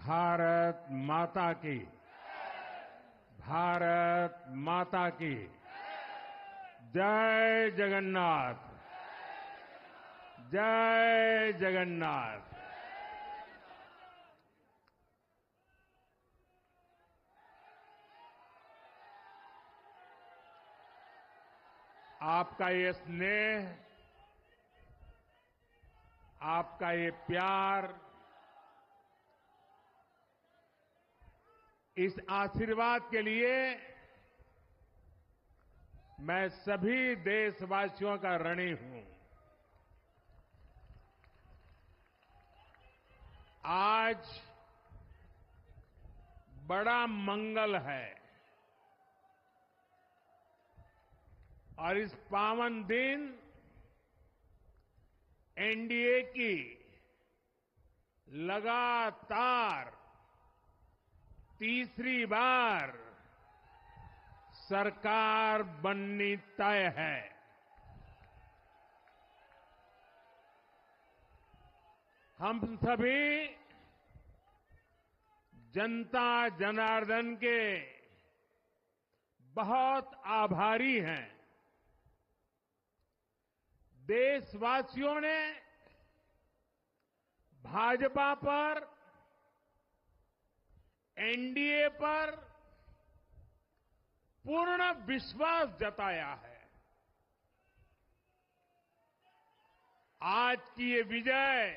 भारत माता की। भारत माता की। जय जगन्नाथ। जय जगन्नाथ। आपका ये स्नेह, आपका ये प्यार, इस आशीर्वाद के लिए मैं सभी देशवासियों का ऋणी हूं। आज बड़ा मंगल है और इस पावन दिन एनडीए की लगातार तीसरी बार सरकार बननी तय है। हम सभी जनता जनार्दन के बहुत आभारी हैं। देशवासियों ने भाजपा पर, एनडीए पर पूर्ण विश्वास जताया है। आज की ये विजय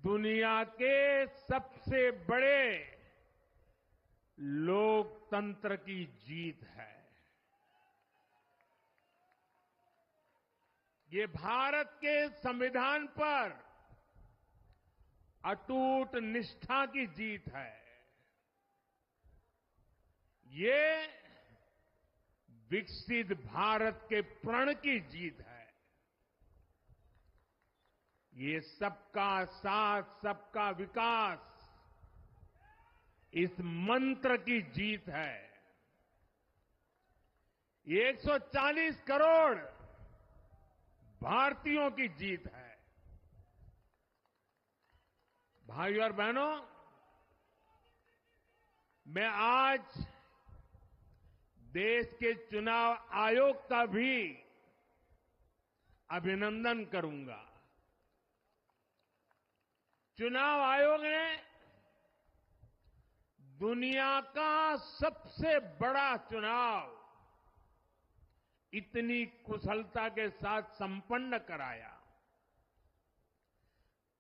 दुनिया के सबसे बड़े लोकतंत्र की जीत है। ये भारत के संविधान पर अटूट निष्ठा की जीत है। ये विकसित भारत के प्रण की जीत है। ये सबका साथ, सबका विकास, इस मंत्र की जीत है। ये 140 करोड़ भारतीयों की जीत है। भाइयों और बहनों, मैं आज देश के चुनाव आयोग का भी अभिनंदन करूंगा। चुनाव आयोग ने दुनिया का सबसे बड़ा चुनाव इतनी कुशलता के साथ संपन्न कराया।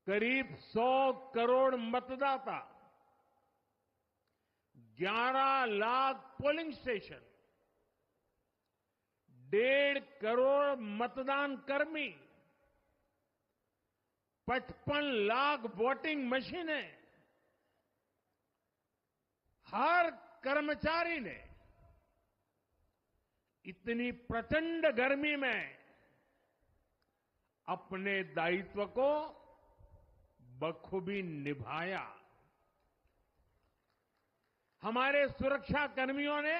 करीब 100 करोड़ मतदाता, 11 लाख पोलिंग स्टेशन, 1.5 करोड़ मतदान कर्मी, 55 लाख वोटिंग मशीनें, हर कर्मचारी ने इतनी प्रचंड गर्मी में अपने दायित्व को बखूबी निभाया। हमारे सुरक्षा कर्मियों ने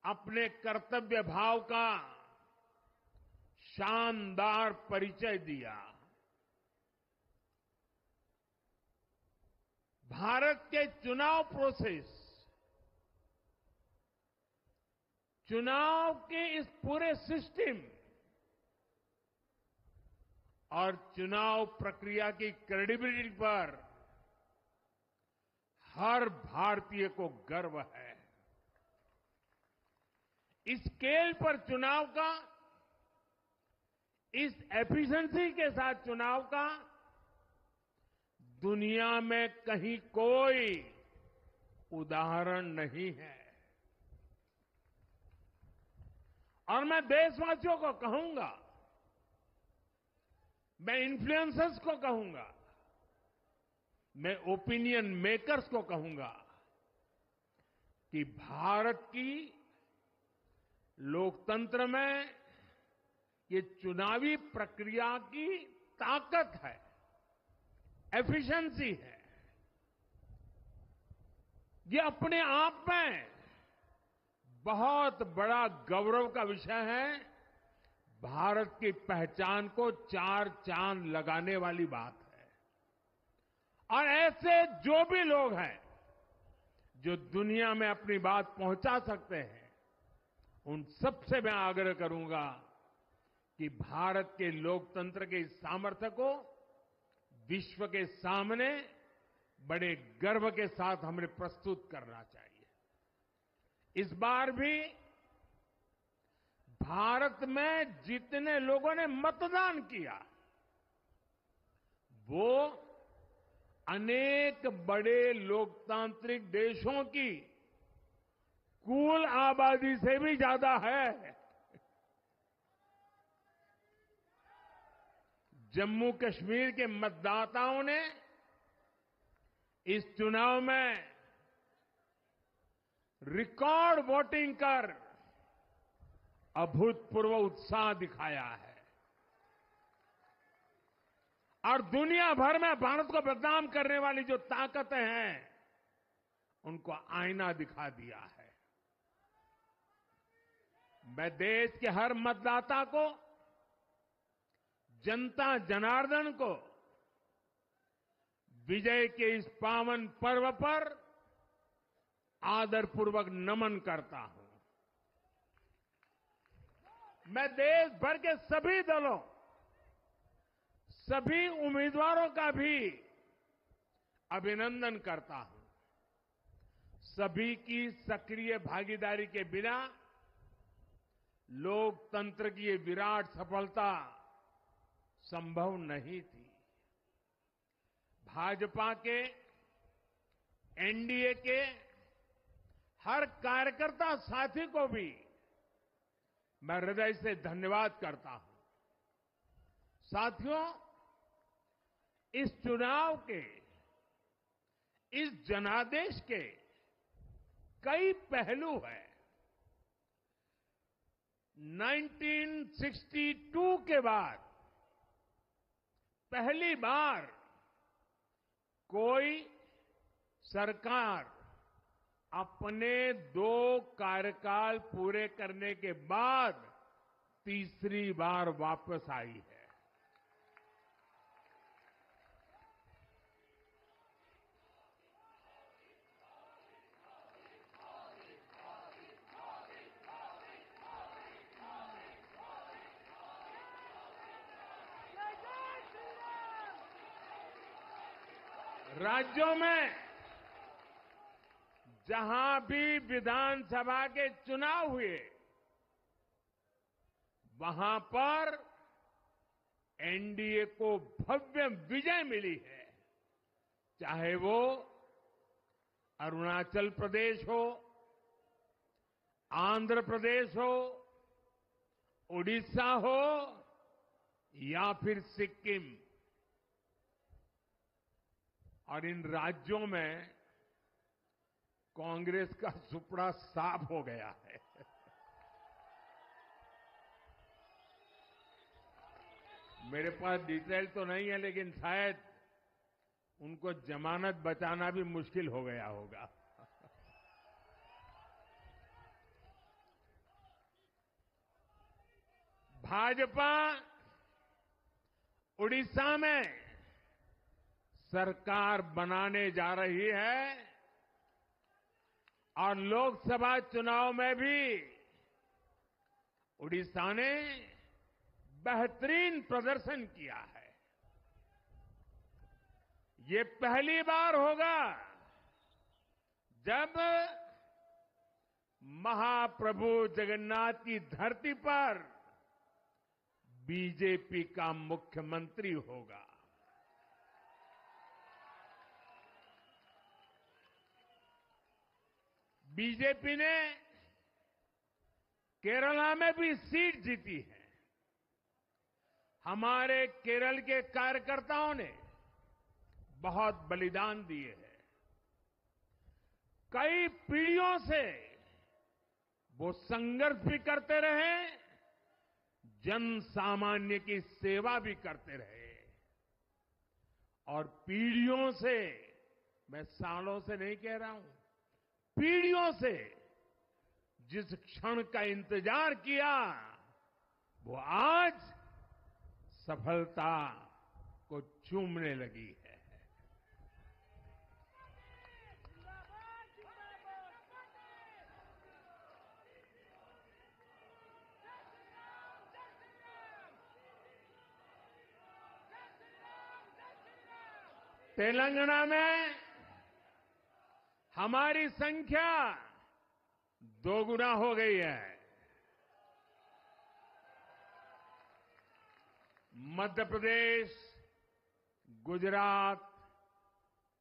अपने कर्तव्य भाव का शानदार परिचय दिया। भारत के चुनाव प्रोसेस, चुनाव के इस पूरे सिस्टम और चुनाव प्रक्रिया की क्रेडिबिलिटी पर हर भारतीय को गर्व है। इस स्केल पर चुनाव का, इस एफिशिएंसी के साथ चुनाव का दुनिया में कहीं कोई उदाहरण नहीं है। और मैं देशवासियों को कहूंगा, मैं इन्फ्लुएंसर्स को कहूंगा, मैं ओपिनियन मेकर्स को कहूंगा कि भारत की लोकतंत्र में ये चुनावी प्रक्रिया की ताकत है, एफिशिएंसी है। ये अपने आप में बहुत बड़ा गौरव का विषय है। भारत की पहचान को 4 चांद लगाने वाली बात है। और ऐसे जो भी लोग हैं जो दुनिया में अपनी बात पहुंचा सकते हैं, उन सबसे मैं आग्रह करूंगा कि भारत के लोकतंत्र के इस सामर्थ्य को विश्व के सामने बड़े गर्व के साथ हमें प्रस्तुत करना चाहिए। इस बार भी भारत में जितने लोगों ने मतदान किया, वो अनेक बड़े लोकतांत्रिक देशों की कुल आबादी से भी ज्यादा है। जम्मू कश्मीर के मतदाताओं ने इस चुनाव में रिकॉर्ड वोटिंग कर अभूतपूर्व उत्साह दिखाया है और दुनिया भर में भारत को बदनाम करने वाली जो ताकतें हैं, उनको आईना दिखा दिया है। मैं देश के हर मतदाता को, जनता जनार्दन को विजय के इस पावन पर्व पर आदरपूर्वक नमन करता हूं। मैं देश भर के सभी दलों, सभी उम्मीदवारों का भी अभिनंदन करता हूं। सभी की सक्रिय भागीदारी के बिना लोकतंत्र की ये विराट सफलता संभव नहीं थी। भाजपा के, एनडीए के हर कार्यकर्ता साथी को भी मैं हृदय से धन्यवाद करता हूं। साथियों, इस चुनाव के, इस जनादेश के कई पहलू हैं। 1962 के बाद पहली बार कोई सरकार अपने 2 कार्यकाल पूरे करने के बाद तीसरी बार वापस आई है। राज्यों में जहां भी विधानसभा के चुनाव हुए, वहां पर एनडीए को भव्य विजय मिली है। चाहे वो अरुणाचल प्रदेश हो, आंध्र प्रदेश हो, उड़ीसा हो या फिर सिक्किम। और इन राज्यों में कांग्रेस का सुपड़ा साफ हो गया है। मेरे पास डिटेल तो नहीं है, लेकिन शायद उनको जमानत बचाना भी मुश्किल हो गया होगा। भाजपा उड़ीसा में सरकार बनाने जा रही है और लोकसभा चुनाव में भी उड़ीसा ने बेहतरीन प्रदर्शन किया है। ये पहली बार होगा जब महाप्रभु जगन्नाथ की धरती पर बीजेपी का मुख्यमंत्री होगा। बीजेपी ने केरला में भी सीट जीती है। हमारे केरल के कार्यकर्ताओं ने बहुत बलिदान दिए हैं। कई पीढ़ियों से वो संघर्ष भी करते रहे, जन सामान्य की सेवा भी करते रहे और पीढ़ियों से, मैं सालों से नहीं कह रहा हूं, पीढ़ियों से जिस क्षण का इंतजार किया, वो आज सफलता को चूमने लगी है। तेलंगाना में हमारी संख्या दोगुना हो गई है। मध्य प्रदेश, गुजरात,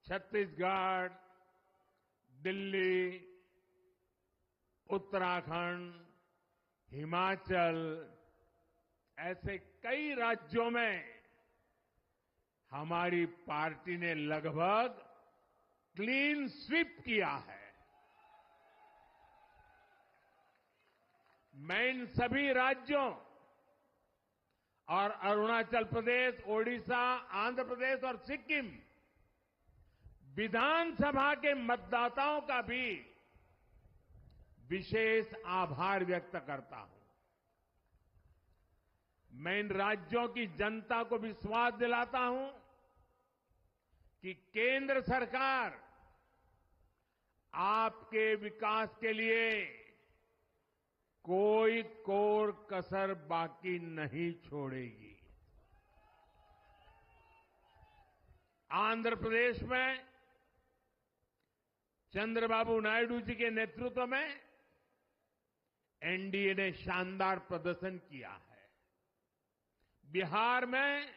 छत्तीसगढ़, दिल्ली, उत्तराखंड, हिमाचल, ऐसे कई राज्यों में हमारी पार्टी ने लगभग क्लीन स्वीप किया है। मैं इन सभी राज्यों और अरुणाचल प्रदेश, ओडिशा, आंध्र प्रदेश और सिक्किम विधानसभा के मतदाताओं का भी विशेष आभार व्यक्त करता हूं। मैं इन राज्यों की जनता को विश्वास दिलाता हूं कि केंद्र सरकार आपके विकास के लिए कोई कोर कसर बाकी नहीं छोड़ेगी। आंध्र प्रदेश में चंद्रबाबू नायडू जी के नेतृत्व में एनडीए ने शानदार प्रदर्शन किया है। बिहार में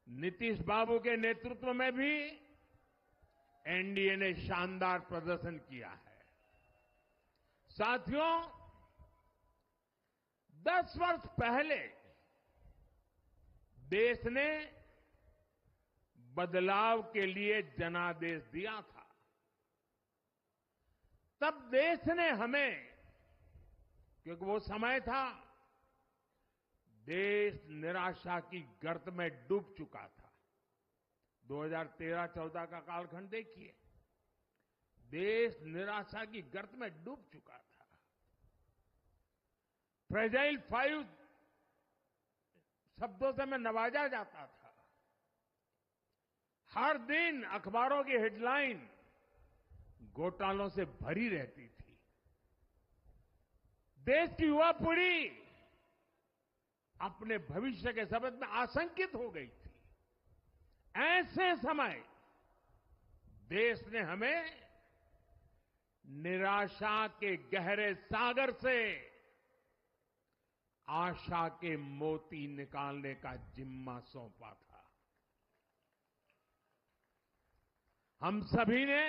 नीतीश बाबू के नेतृत्व में भी एनडीए ने शानदार प्रदर्शन किया है। साथियों, 10 वर्ष पहले देश ने बदलाव के लिए जनादेश दिया था। तब देश ने हमें, क्योंकि वो समय था देश निराशा की गर्त में डूब चुका था। 2013-14 का कालखंड देखिए, देश निराशा की गर्त में डूब चुका था। फ्रेजाइल 5 शब्दों से मैं नवाजा जाता था। हर दिन अखबारों की हेडलाइन घोटालों से भरी रहती थी। देश की युवा पीढ़ी अपने भविष्य के संबंध में आशंकित हो गई थी। ऐसे समय देश ने हमें निराशा के गहरे सागर से आशा के मोती निकालने का जिम्मा सौंपा था। हम सभी ने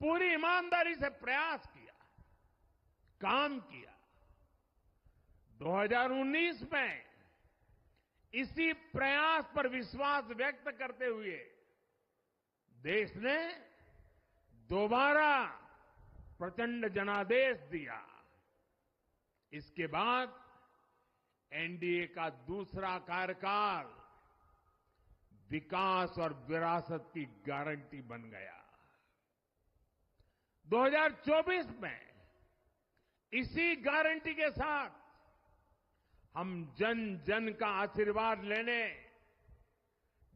पूरी ईमानदारी से प्रयास किया, काम किया। 2019 में इसी प्रयास पर विश्वास व्यक्त करते हुए देश ने दोबारा प्रचंड जनादेश दिया। इसके बाद एनडीए का दूसरा कार्यकाल विकास और विरासत की गारंटी बन गया। 2024 में इसी गारंटी के साथ हम जन जन का आशीर्वाद लेने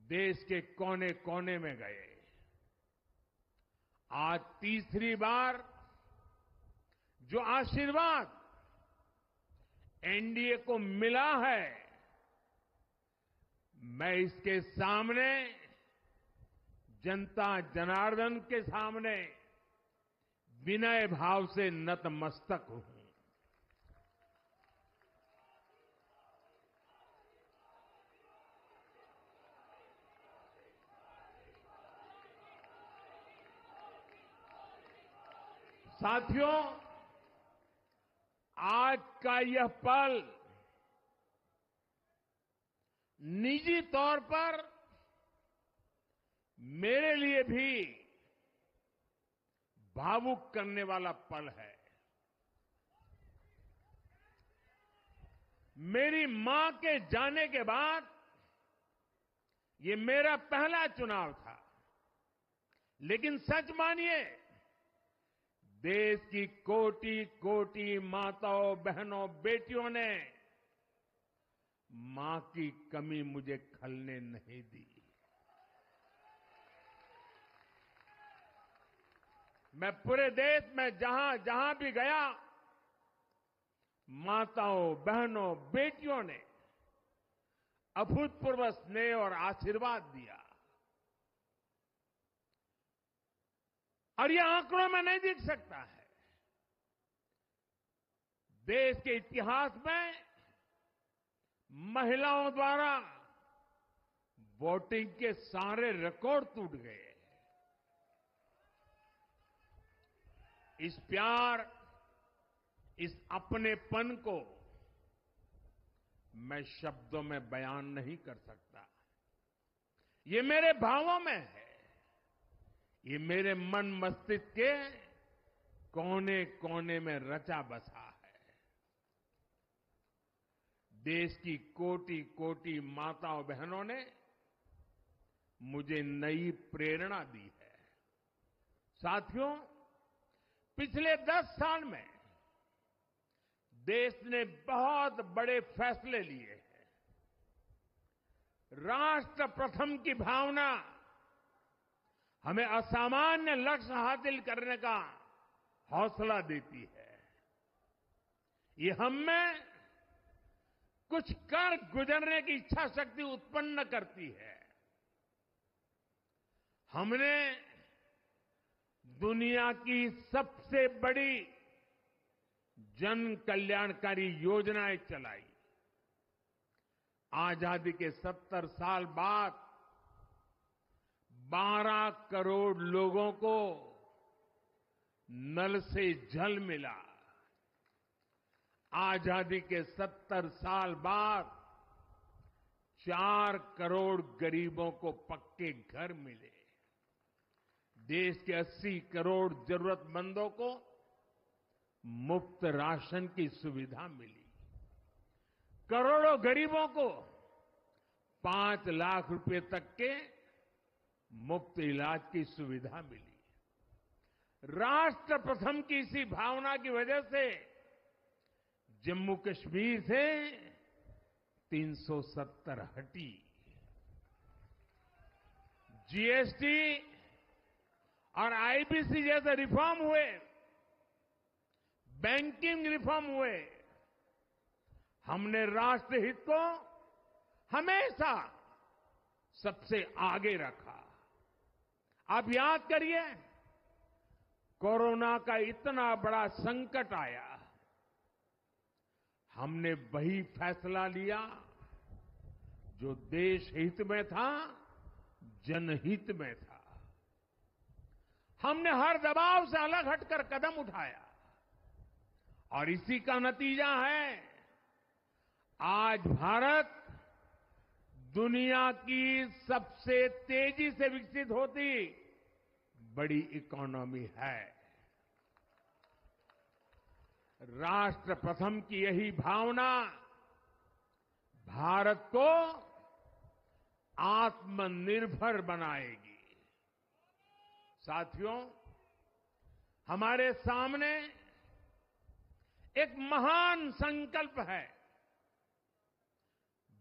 देश के कोने कोने में गए। आज तीसरी बार जो आशीर्वाद एनडीए को मिला है, मैं इसके सामने, जनता जनार्दन के सामने विनय भाव से नतमस्तक हूं। साथियों, आज का यह पल निजी तौर पर मेरे लिए भी भावुक करने वाला पल है। मेरी मां के जाने के बाद ये मेरा पहला चुनाव था, लेकिन सच मानिए, देश की कोटि कोटि माताओं, बहनों, बेटियों ने मां की कमी मुझे खलने नहीं दी। मैं पूरे देश में जहां जहां भी गया, माताओं, बहनों, बेटियों ने अभूतपूर्व स्नेह और आशीर्वाद दिया। और ये आंकड़ों में नहीं दिख सकता है। देश के इतिहास में महिलाओं द्वारा वोटिंग के सारे रिकॉर्ड टूट गए। इस प्यार, इस अपनेपन को मैं शब्दों में बयान नहीं कर सकता। ये मेरे भावों में है। ये मेरे मन मस्तिष्क के कोने कोने में रचा बसा है। देश की कोटि कोटि माताओं बहनों ने मुझे नई प्रेरणा दी है। साथियों, पिछले 10 साल में देश ने बहुत बड़े फैसले लिए हैं। राष्ट्र प्रथम की भावना हमें असामान्य लक्ष्य हासिल करने का हौसला देती है। ये हम में कुछ कर गुजरने की इच्छा शक्ति उत्पन्न करती है। हमने दुनिया की सबसे बड़ी जन कल्याणकारी योजनाएं चलाई। आजादी के 70 साल बाद 12 करोड़ लोगों को नल से जल मिला। आजादी के 70 साल बाद 4 करोड़ गरीबों को पक्के घर मिले। देश के 80 करोड़ जरूरतमंदों को मुफ्त राशन की सुविधा मिली। करोड़ों गरीबों को 5 लाख रुपए तक के मुफ्त इलाज की सुविधा मिली। राष्ट्र प्रथम की इसी भावना की वजह से जम्मू कश्मीर से 370 हटी। जीएसटी और आईबीसी जैसे रिफॉर्म हुए, बैंकिंग रिफॉर्म हुए। हमने राष्ट्रहित को हमेशा सबसे आगे रखा। आप याद करिए, कोरोना का इतना बड़ा संकट आया, हमने वही फैसला लिया जो देश हित में था, जनहित में था। हमने हर दबाव से अलग हटकर कदम उठाया और इसी का नतीजा है आज भारत दुनिया की सबसे तेजी से विकसित होती बड़ी इकोनॉमी है। राष्ट्र प्रथम की यही भावना भारत को आत्मनिर्भर बनाएगी। साथियों, हमारे सामने एक महान संकल्प है,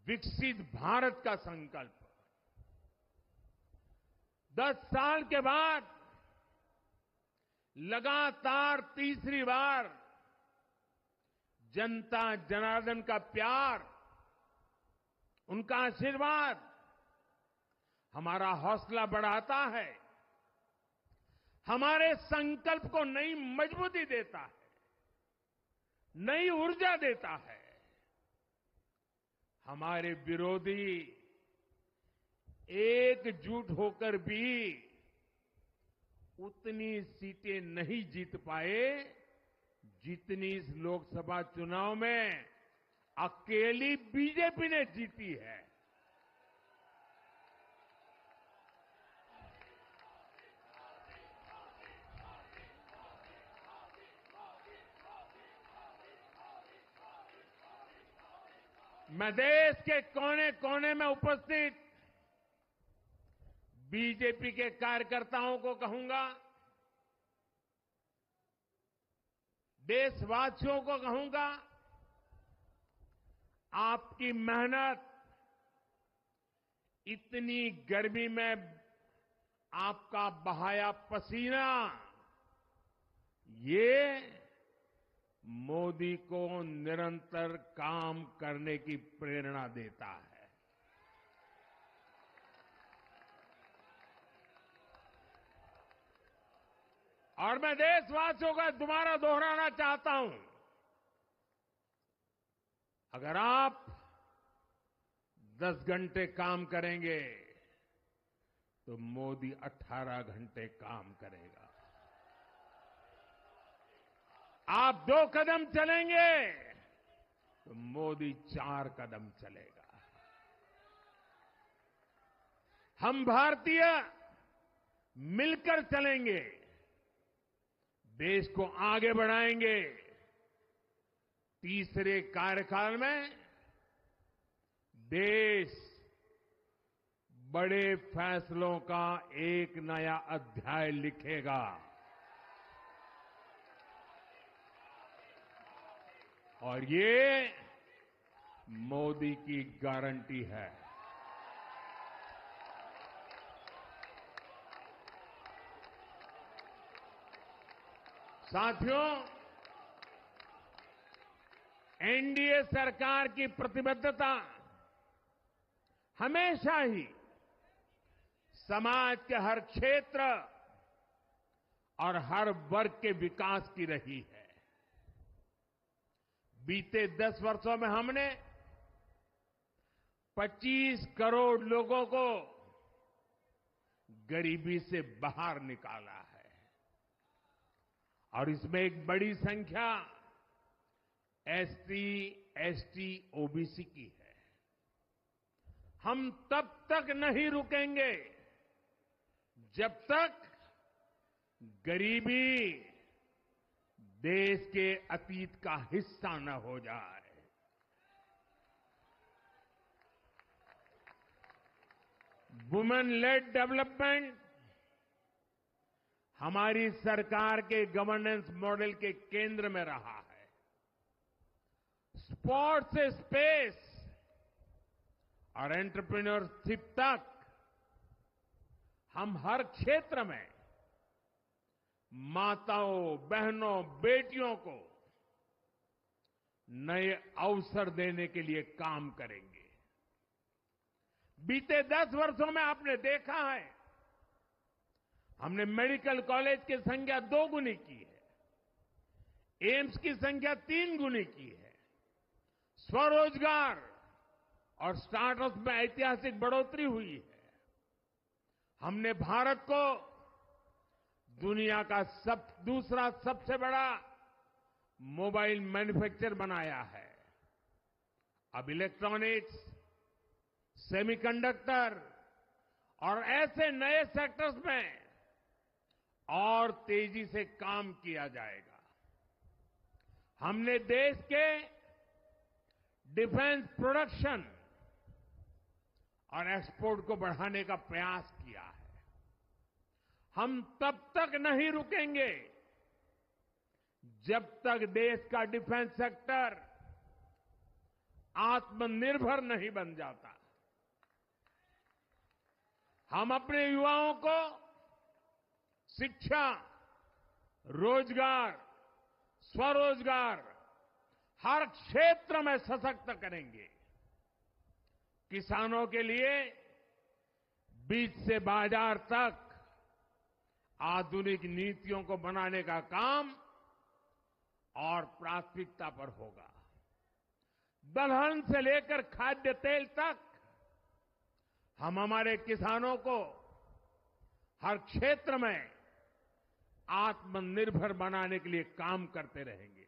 विकसित भारत का संकल्प। 10 साल के बाद लगातार तीसरी बार जनता जनार्दन का प्यार, उनका आशीर्वाद हमारा हौसला बढ़ाता है, हमारे संकल्प को नई मजबूती देता है, नई ऊर्जा देता है। हमारे विरोधी एकजुट होकर भी उतनी सीटें नहीं जीत पाए जितनी इस लोकसभा चुनाव में अकेली बीजेपी ने जीती है। मैं देश के कोने कोने में उपस्थित बीजेपी के कार्यकर्ताओं को कहूंगा, देशवासियों को कहूंगा, आपकी मेहनत, इतनी गर्मी में आपका बहाया पसीना, ये मोदी को निरंतर काम करने की प्रेरणा देता है। और मैं देशवासियों का दोबारा दोहराना चाहता हूं, अगर आप 10 घंटे काम करेंगे तो मोदी 18 घंटे काम करेगा। आप 2 कदम चलेंगे तो मोदी 4 कदम चलेगा। हम भारतीय मिलकर चलेंगे, देश को आगे बढ़ाएंगे। तीसरे कार्यकाल में देश बड़े फैसलों का एक नया अध्याय लिखेगा। और ये मोदी की गारंटी है। साथियों, एनडीए सरकार की प्रतिबद्धता हमेशा ही समाज के हर क्षेत्र और हर वर्ग के विकास की रही है। बीते 10 वर्षों में हमने 25 करोड़ लोगों को गरीबी से बाहर निकाला है और इसमें एक बड़ी संख्या एसटी, एसटी, ओबीसी की है। हम तब तक नहीं रुकेंगे जब तक गरीबी देश के अतीत का हिस्सा न हो जाए। वुमेन लेड डेवलपमेंट हमारी सरकार के गवर्नेंस मॉडल के केंद्र में रहा है। स्पोर्ट्स से स्पेस और एंटरप्रेन्योरशिप तक हम हर क्षेत्र में माताओं, बहनों, बेटियों को नए अवसर देने के लिए काम करेंगे। बीते 10 वर्षों में आपने देखा है, हमने मेडिकल कॉलेज की संख्या 2 गुनी की है, एम्स की संख्या 3 गुनी की है, स्वरोजगार और स्टार्टअप में ऐतिहासिक बढ़ोतरी हुई है। हमने भारत को दुनिया का दूसरा सबसे बड़ा मोबाइल मैन्युफैक्चर बनाया है। अब इलेक्ट्रॉनिक्स, सेमीकंडक्टर और ऐसे नए सेक्टर्स में और तेजी से काम किया जाएगा। हमने देश के डिफेंस प्रोडक्शन और एक्सपोर्ट को बढ़ाने का प्रयास किया है। हम तब तक नहीं रुकेंगे जब तक देश का डिफेंस सेक्टर आत्मनिर्भर नहीं बन जाता। हम अपने युवाओं को शिक्षा, रोजगार, स्वरोजगार हर क्षेत्र में सशक्त करेंगे। किसानों के लिए बीज से बाजार तक आधुनिक नीतियों को बनाने का काम और प्राथमिकता पर होगा। दलहन से लेकर खाद्य तेल तक हम हमारे किसानों को हर क्षेत्र में आत्मनिर्भर बनाने के लिए काम करते रहेंगे।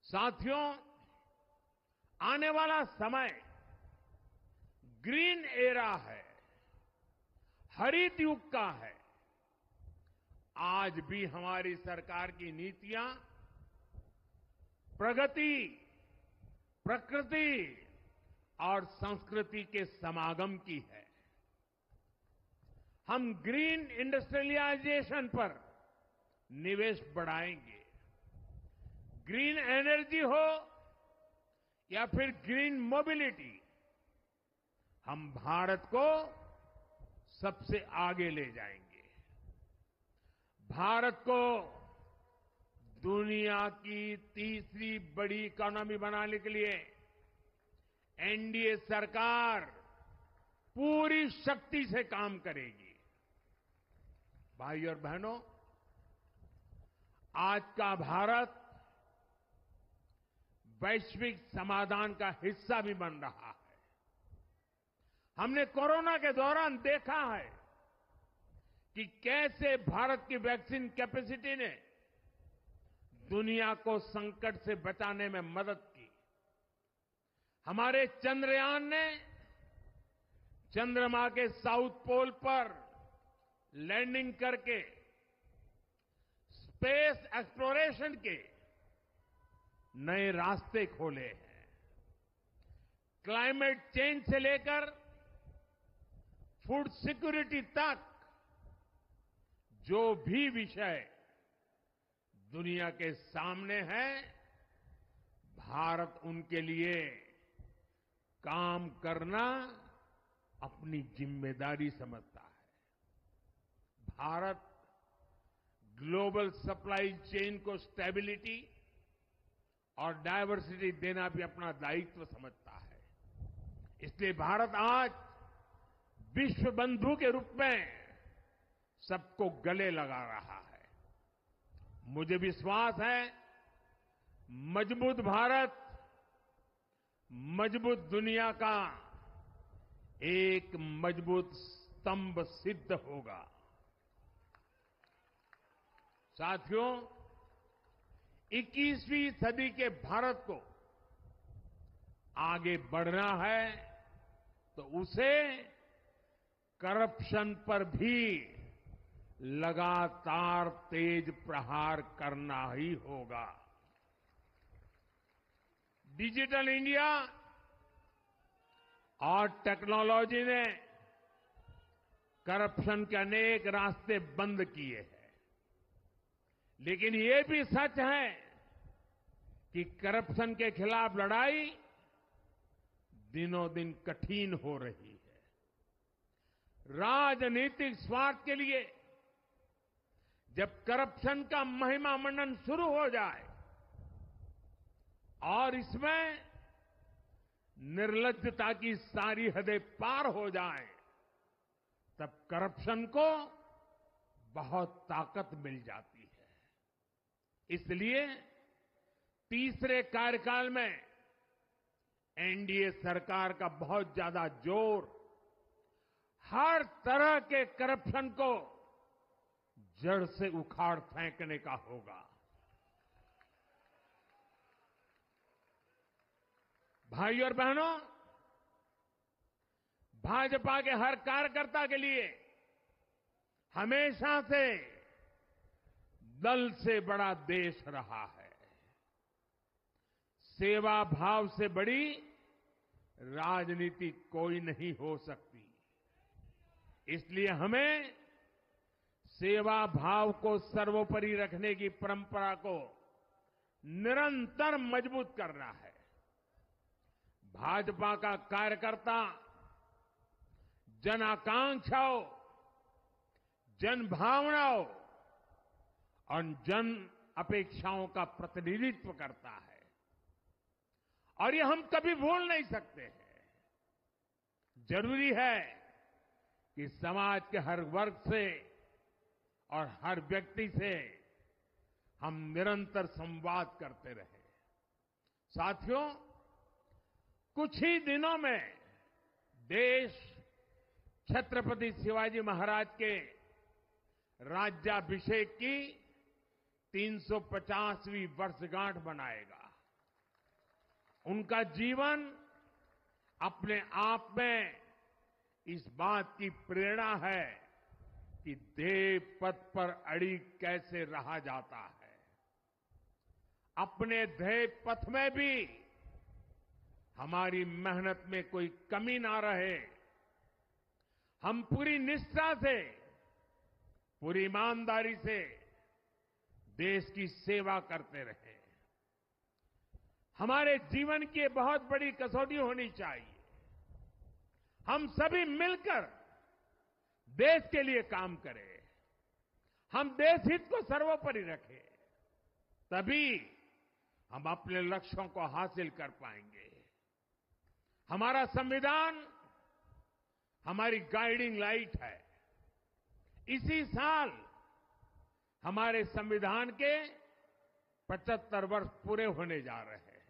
साथियों, आने वाला समय ग्रीन एरा है, हरित युग का है। आज भी हमारी सरकार की नीतियां प्रगति, प्रकृति और संस्कृति के समागम की है। हम ग्रीन इंडस्ट्रियलाइजेशन पर निवेश बढ़ाएंगे। ग्रीन एनर्जी हो या फिर ग्रीन मोबिलिटी, हम भारत को सबसे आगे ले जाएंगे। भारत को दुनिया की तीसरी बड़ी इकोनॉमी बनाने के लिए एनडीए सरकार पूरी शक्ति से काम करेगी। भाई और बहनों, आज का भारत वैश्विक समाधान का हिस्सा भी बन रहा है। हमने कोरोना के दौरान देखा है कि कैसे भारत की वैक्सीन कैपेसिटी ने दुनिया को संकट से बचाने में मदद की। हमारे चंद्रयान ने चंद्रमा के साउथ पोल पर लैंडिंग करके स्पेस एक्सप्लोरेशन के नए रास्ते खोले हैं। क्लाइमेट चेंज से लेकर फूड सिक्योरिटी तक जो भी विषय दुनिया के सामने है, भारत उनके लिए काम करना अपनी जिम्मेदारी समझता है। भारत ग्लोबल सप्लाई चेन को स्टेबिलिटी और डायवर्सिटी देना भी अपना दायित्व समझता है। इसलिए भारत आज विश्व बंधु के रूप में सबको गले लगा रहा है। मुझे विश्वास है मजबूत भारत मजबूत दुनिया का एक मजबूत स्तंभ सिद्ध होगा। साथियों, 21वीं सदी के भारत को आगे बढ़ना है तो उसे करप्शन पर भी लगातार तेज प्रहार करना ही होगा। डिजिटल इंडिया और टेक्नोलॉजी ने करप्शन के अनेक रास्ते बंद किए हैं, लेकिन ये भी सच है कि करप्शन के खिलाफ लड़ाई दिनों दिन कठिन हो रही है। राजनीतिक स्वार्थ के लिए जब करप्शन का महिमा मंडन शुरू हो जाए और इसमें निर्लज्जता की सारी हदें पार हो जाए, तब करप्शन को बहुत ताकत मिल जाती है। इसलिए तीसरे कार्यकाल में एनडीए सरकार का बहुत ज्यादा जोर हर तरह के करप्शन को जड़ से उखाड़ फेंकने का होगा। भाइयों और बहनों, भाजपा के हर कार्यकर्ता के लिए हमेशा से दल से बड़ा देश रहा है। सेवा भाव से बड़ी राजनीति कोई नहीं हो सकती। इसलिए हमें सेवा भाव को सर्वोपरि रखने की परंपरा को निरंतर मजबूत करना है। भाजपा का कार्यकर्ता जन आकांक्षाओं, जन भावनाओं और जन अपेक्षाओं का प्रतिनिधित्व करता है और ये हम कभी भूल नहीं सकते हैं। जरूरी है कि समाज के हर वर्ग से और हर व्यक्ति से हम निरंतर संवाद करते रहें। साथियों, कुछ ही दिनों में देश छत्रपति शिवाजी महाराज के राज्याभिषेक की 350वीं वर्षगांठ मनाएगा। उनका जीवन अपने आप में इस बात की प्रेरणा है कि ध्येय पथ पर अड़ी कैसे रहा जाता है। अपने ध्येय पथ में भी हमारी मेहनत में कोई कमी ना रहे। हम पूरी निष्ठा से, पूरी ईमानदारी से देश की सेवा करते रहे। हमारे जीवन की बहुत बड़ी कसौटी होनी चाहिए। हम सभी मिलकर देश के लिए काम करें। हम देश हित को सर्वोपरि रखें, तभी हम अपने लक्ष्यों को हासिल कर पाएंगे। हमारा संविधान हमारी गाइडिंग लाइट है। इसी साल हमारे संविधान के 75 वर्ष पूरे होने जा रहे हैं।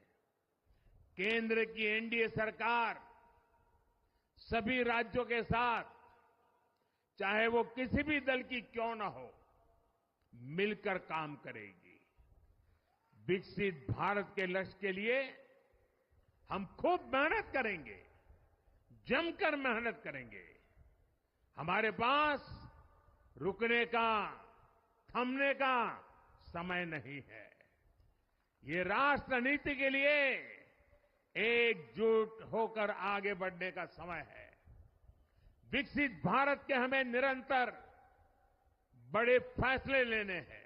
केंद्र की एनडीए सरकार सभी राज्यों के साथ, चाहे वो किसी भी दल की क्यों न हो, मिलकर काम करेगी। विकसित भारत के लक्ष्य के लिए हम खूब मेहनत करेंगे, जमकर मेहनत करेंगे। हमारे पास रुकने का, थमने का समय नहीं है। ये राष्ट्र नीति के लिए एकजुट होकर आगे बढ़ने का समय है। विकसित भारत के हमें निरंतर बड़े फैसले लेने हैं।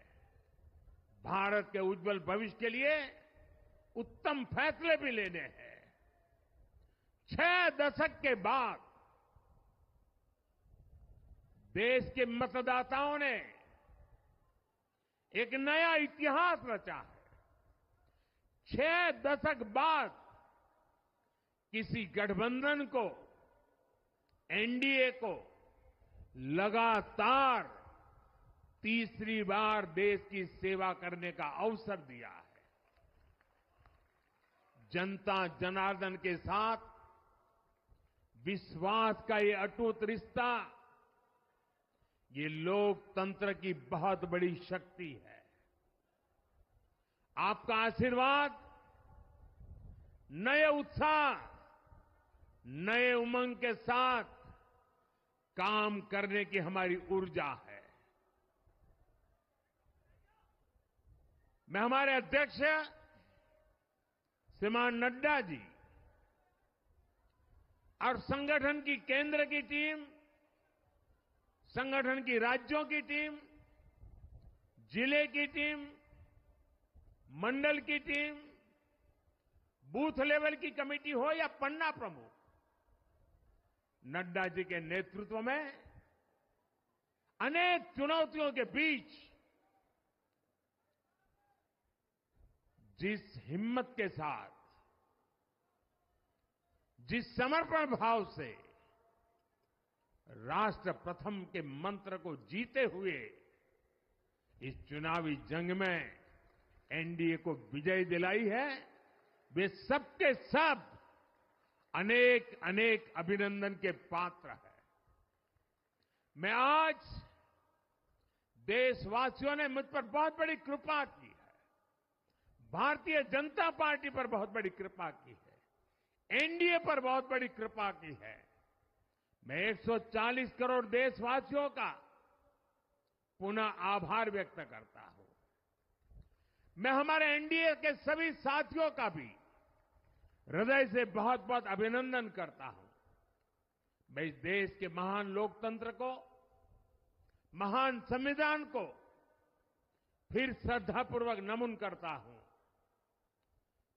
भारत के उज्जवल भविष्य के लिए उत्तम फैसले भी लेने हैं। 6 दशक के बाद देश के मतदाताओं ने एक नया इतिहास रचा है। 6 दशक बाद किसी गठबंधन को, एनडीए को लगातार तीसरी बार देश की सेवा करने का अवसर दिया है। जनता जनार्दन के साथ विश्वास का ये अटूट रिश्ता, ये लोकतंत्र की बहुत बड़ी शक्ति है। आपका आशीर्वाद नए उत्साह, नए उमंग के साथ काम करने की हमारी ऊर्जा है। मैं हमारे अध्यक्ष श्रीमान नड्डा जी और संगठन की केंद्र की टीम, संगठन की राज्यों की टीम, जिले की टीम, मंडल की टीम, बूथ लेवल की कमेटी हो या पन्ना प्रमुख, नड्डा जी के नेतृत्व में अनेक चुनौतियों के बीच जिस हिम्मत के साथ, जिस समर्पण भाव से राष्ट्र प्रथम के मंत्र को जीते हुए इस चुनावी जंग में एनडीए को विजय दिलाई है, वे सबके सब अनेक अनेक अभिनंदन के पात्र हैं। मैं आज देशवासियों ने मुझ पर बहुत बड़ी कृपा की है, भारतीय जनता पार्टी पर बहुत बड़ी कृपा की है, एनडीए पर बहुत बड़ी कृपा की है। मैं 140 करोड़ देशवासियों का पुनः आभार व्यक्त करता हूं। मैं हमारे एनडीए के सभी साथियों का भी हृदय से बहुत बहुत अभिनंदन करता हूं। मैं इस देश के महान लोकतंत्र को, महान संविधान को फिर श्रद्धापूर्वक नमन करता हूं।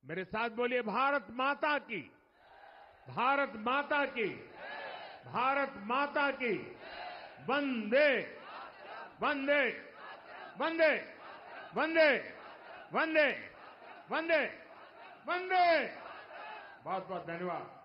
मेरे साथ बोलिए, भारत माता की, भारत माता की, भारत माता की, वंदे वंदे वंदे वंदे वंदे वंदे वंदे। बहुत बहुत धन्यवाद।